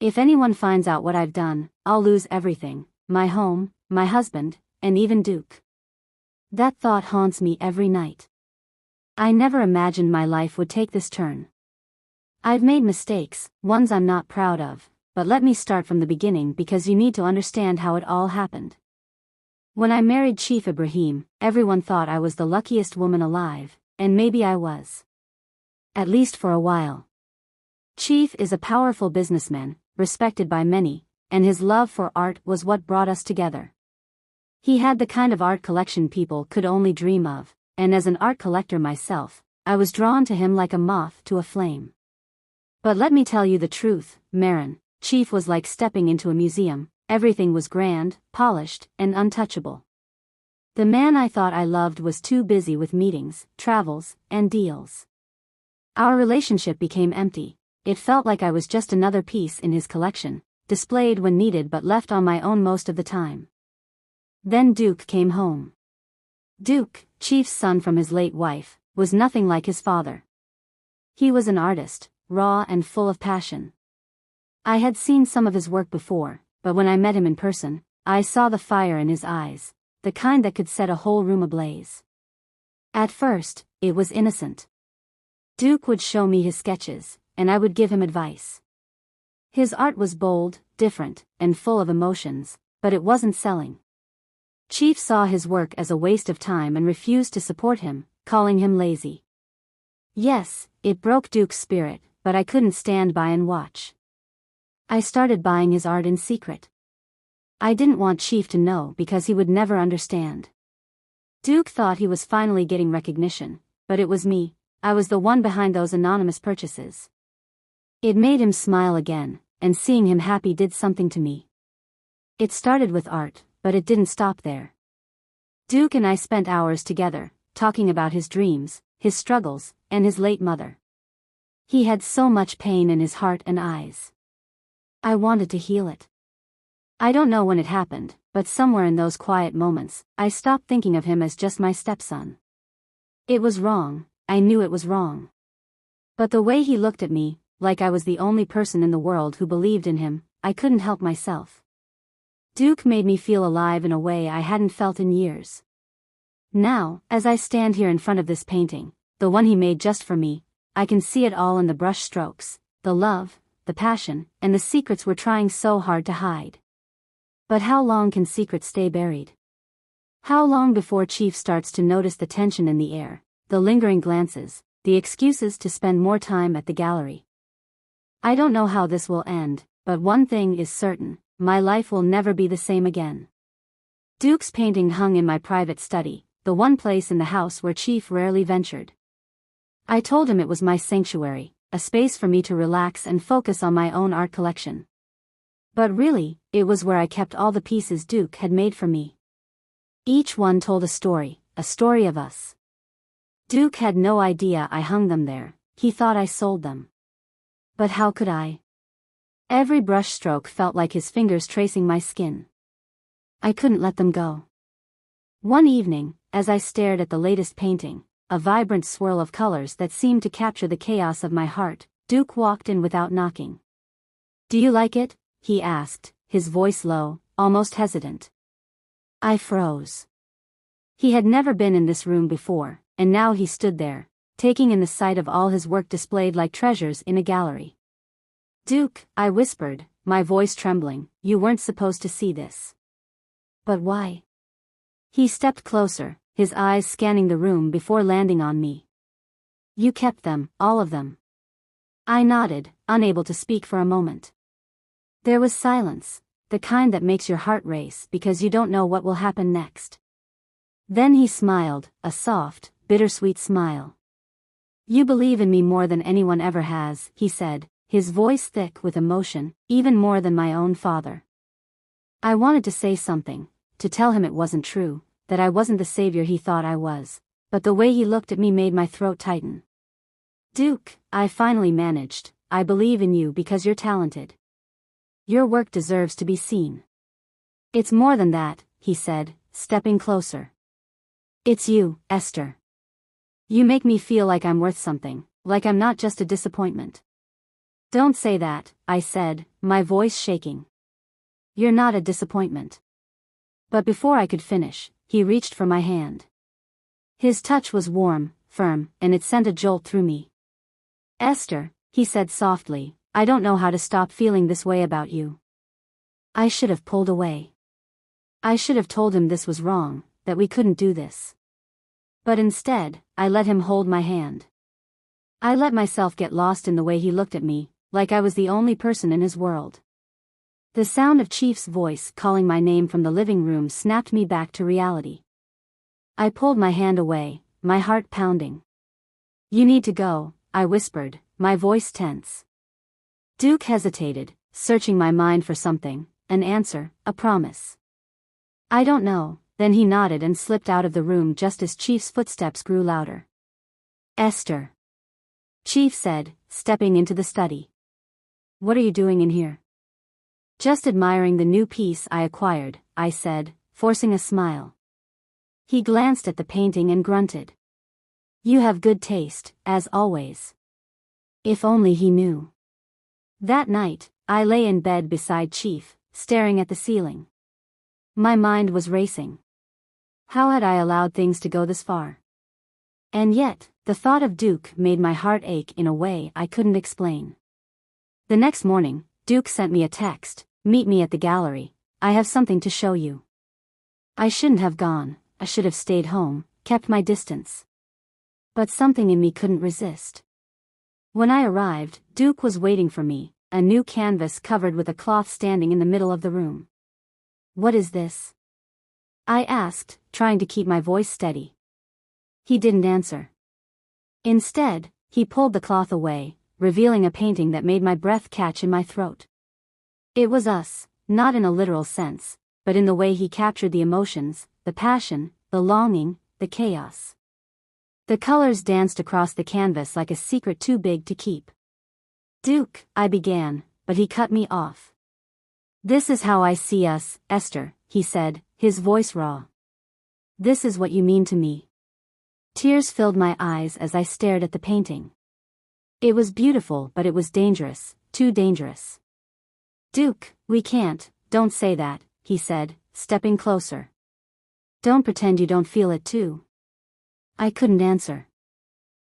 If anyone finds out what I've done, I'll lose everything, my home, my husband, and even Duke. That thought haunts me every night. I never imagined my life would take this turn. I've made mistakes, ones I'm not proud of, but let me start from the beginning because you need to understand how it all happened. When I married Chief Ibrahim, everyone thought I was the luckiest woman alive, and maybe I was. At least for a while. Chief is a powerful businessman, respected by many, and his love for art was what brought us together. He had the kind of art collection people could only dream of, and as an art collector myself, I was drawn to him like a moth to a flame. But let me tell you the truth, Marin, Chief was like stepping into a museum. Everything was grand, polished, and untouchable. The man I thought I loved was too busy with meetings, travels, and deals. Our relationship became empty. It felt like I was just another piece in his collection, displayed when needed but left on my own most of the time. Then Duke came home. Duke, Chief's son from his late wife, was nothing like his father. He was an artist, raw and full of passion. I had seen some of his work before, but when I met him in person, I saw the fire in his eyes, the kind that could set a whole room ablaze. At first, it was innocent. Duke would show me his sketches, and I would give him advice. His art was bold, different, and full of emotions, but it wasn't selling. Chief saw his work as a waste of time and refused to support him, calling him lazy. Yes, it broke Duke's spirit, but I couldn't stand by and watch. I started buying his art in secret. I didn't want Chief to know because he would never understand. Duke thought he was finally getting recognition, but it was me. I was the one behind those anonymous purchases. It made him smile again, and seeing him happy did something to me. It started with art, but it didn't stop there. Duke and I spent hours together, talking about his dreams, his struggles, and his late mother. He had so much pain in his heart and eyes. I wanted to heal it. I don't know when it happened, but somewhere in those quiet moments, I stopped thinking of him as just my stepson. It was wrong, I knew it was wrong. But the way he looked at me, like I was the only person in the world who believed in him, I couldn't help myself. Duke made me feel alive in a way I hadn't felt in years. Now, as I stand here in front of this painting, the one he made just for me, I can see it all in the brush strokes, the love, the passion, and the secrets we're trying so hard to hide. But how long can secrets stay buried? How long before Chief starts to notice the tension in the air, the lingering glances, the excuses to spend more time at the gallery? I don't know how this will end, but one thing is certain, my life will never be the same again. Duke's painting hung in my private study, the one place in the house where Chief rarely ventured. I told him it was my sanctuary, a space for me to relax and focus on my own art collection. But really, it was where I kept all the pieces Duke had made for me. Each one told a story of us. Duke had no idea I hung them there, he thought I sold them. But how could I? Every brushstroke felt like his fingers tracing my skin. I couldn't let them go. One evening, as I stared at the latest painting, a vibrant swirl of colors that seemed to capture the chaos of my heart, Duke walked in without knocking. "Do you like it?" he asked, his voice low, almost hesitant. I froze. He had never been in this room before, and now he stood there, taking in the sight of all his work displayed like treasures in a gallery. "Duke," I whispered, my voice trembling, "you weren't supposed to see this." "But why?" He stepped closer, his eyes scanning the room before landing on me. "You kept them, all of them." I nodded, unable to speak for a moment. There was silence, the kind that makes your heart race because you don't know what will happen next. Then he smiled, a soft, bittersweet smile. "You believe in me more than anyone ever has," he said, his voice thick with emotion, even more than my own father. I wanted to say something, to tell him it wasn't true, that I wasn't the savior he thought I was, but the way he looked at me made my throat tighten. "Duke," I finally managed, "I believe in you because you're talented. Your work deserves to be seen." "It's more than that," he said, stepping closer. "It's you, Esther. You make me feel like I'm worth something, like I'm not just a disappointment." Don't say that, I said, my voice shaking. You're not a disappointment. But before I could finish, he reached for my hand. His touch was warm, firm, and it sent a jolt through me. Esther, he said softly, I don't know how to stop feeling this way about you. I should have pulled away. I should have told him this was wrong, that we couldn't do this. But instead, I let him hold my hand. I let myself get lost in the way he looked at me, like I was the only person in his world. The sound of Chief's voice calling my name from the living room snapped me back to reality. I pulled my hand away, my heart pounding. You need to go, I whispered, my voice tense. Duke hesitated, searching my mind for something, an answer, a promise. I don't know, then he nodded and slipped out of the room just as Chief's footsteps grew louder. Esther. Chief said, stepping into the study. What are you doing in here? Just admiring the new piece I acquired, I said, forcing a smile. He glanced at the painting and grunted. You have good taste, as always. If only he knew. That night, I lay in bed beside Chief, staring at the ceiling. My mind was racing. How had I allowed things to go this far? And yet, the thought of Duke made my heart ache in a way I couldn't explain. The next morning, Duke sent me a text, meet me at the gallery, I have something to show you. I shouldn't have gone, I should have stayed home, kept my distance. But something in me couldn't resist. When I arrived, Duke was waiting for me, a new canvas covered with a cloth standing in the middle of the room. What is this? I asked, trying to keep my voice steady. He didn't answer. Instead, he pulled the cloth away, revealing a painting that made my breath catch in my throat. It was us, not in a literal sense, but in the way he captured the emotions, the passion, the longing, the chaos. The colors danced across the canvas like a secret too big to keep. Duke, I began, but he cut me off. This is how I see us, Esther, he said, his voice raw. This is what you mean to me. Tears filled my eyes as I stared at the painting. It was beautiful, but it was dangerous, too dangerous. Duke, we can't, don't say that, he said, stepping closer. Don't pretend you don't feel it too. I couldn't answer.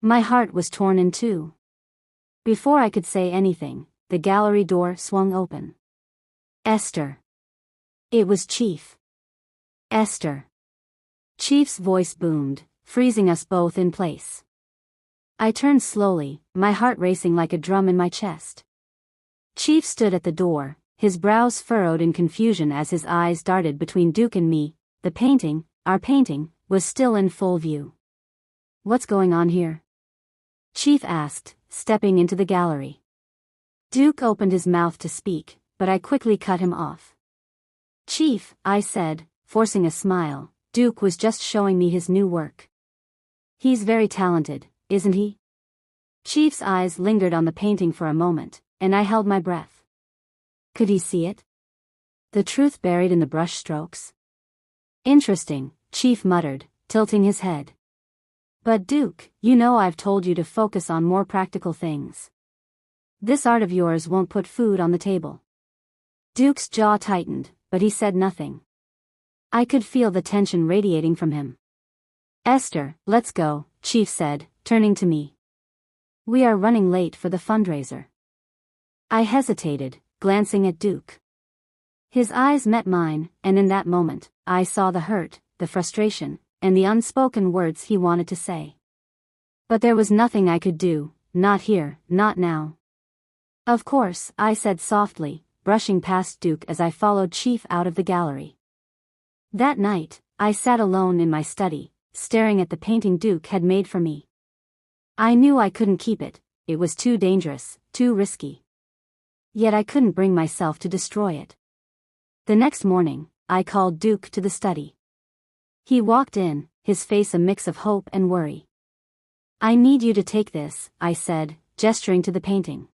My heart was torn in two. Before I could say anything, the gallery door swung open. Esther. It was Chief. Esther. Chief's voice boomed, freezing us both in place. I turned slowly, my heart racing like a drum in my chest. Chief stood at the door, his brows furrowed in confusion as his eyes darted between Duke and me. The painting, our painting, was still in full view. What's going on here? Chief asked, stepping into the gallery. Duke opened his mouth to speak, but I quickly cut him off. Chief, I said, forcing a smile, Duke was just showing me his new work. He's very talented, isn't he? Chief's eyes lingered on the painting for a moment, and I held my breath. Could he see it? The truth buried in the brush strokes? Interesting, Chief muttered, tilting his head. But Duke, you know I've told you to focus on more practical things. This art of yours won't put food on the table. Duke's jaw tightened, but he said nothing. I could feel the tension radiating from him. Esther, let's go, Chief said, turning to me. We are running late for the fundraiser. I hesitated, glancing at Duke. His eyes met mine, and in that moment, I saw the hurt, the frustration, and the unspoken words he wanted to say. But there was nothing I could do, not here, not now. Of course, I said softly, brushing past Duke as I followed Chief out of the gallery. That night, I sat alone in my study, staring at the painting Duke had made for me. I knew I couldn't keep it, it was too dangerous, too risky. Yet I couldn't bring myself to destroy it. The next morning, I called Duke to the study. He walked in, his face a mix of hope and worry. I need you to take this, I said, gesturing to the painting.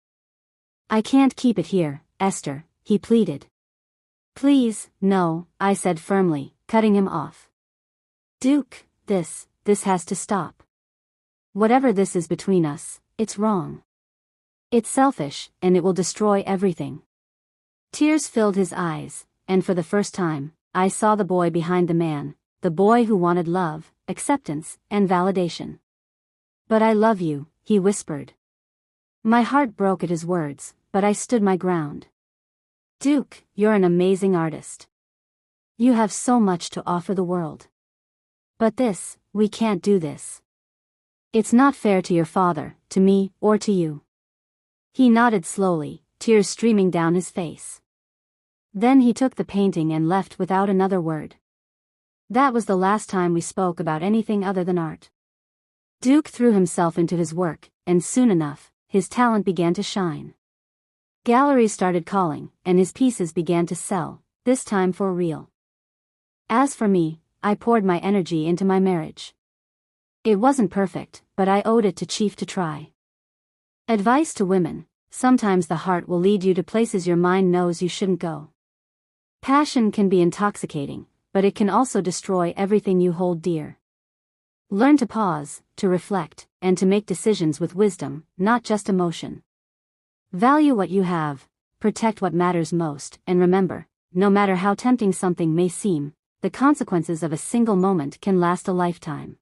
I can't keep it here, Esther, he pleaded. Please, no, I said firmly, cutting him off. Duke, this has to stop. Whatever this is between us, it's wrong. It's selfish, and it will destroy everything. Tears filled his eyes, and for the first time, I saw the boy behind the man, the boy who wanted love, acceptance, and validation. But I love you, he whispered. My heart broke at his words, but I stood my ground. Duke, you're an amazing artist. You have so much to offer the world. But we can't do this. It's not fair to your father, to me, or to you. He nodded slowly, tears streaming down his face. Then he took the painting and left without another word. That was the last time we spoke about anything other than art. Duke threw himself into his work, and soon enough, his talent began to shine. Galleries started calling, and his pieces began to sell, this time for real. As for me, I poured my energy into my marriage. It wasn't perfect, but I owed it to Chief to try. Advice to women: sometimes the heart will lead you to places your mind knows you shouldn't go. Passion can be intoxicating, but it can also destroy everything you hold dear. Learn to pause, to reflect, and to make decisions with wisdom, not just emotion. Value what you have, protect what matters most, and remember, no matter how tempting something may seem, the consequences of a single moment can last a lifetime.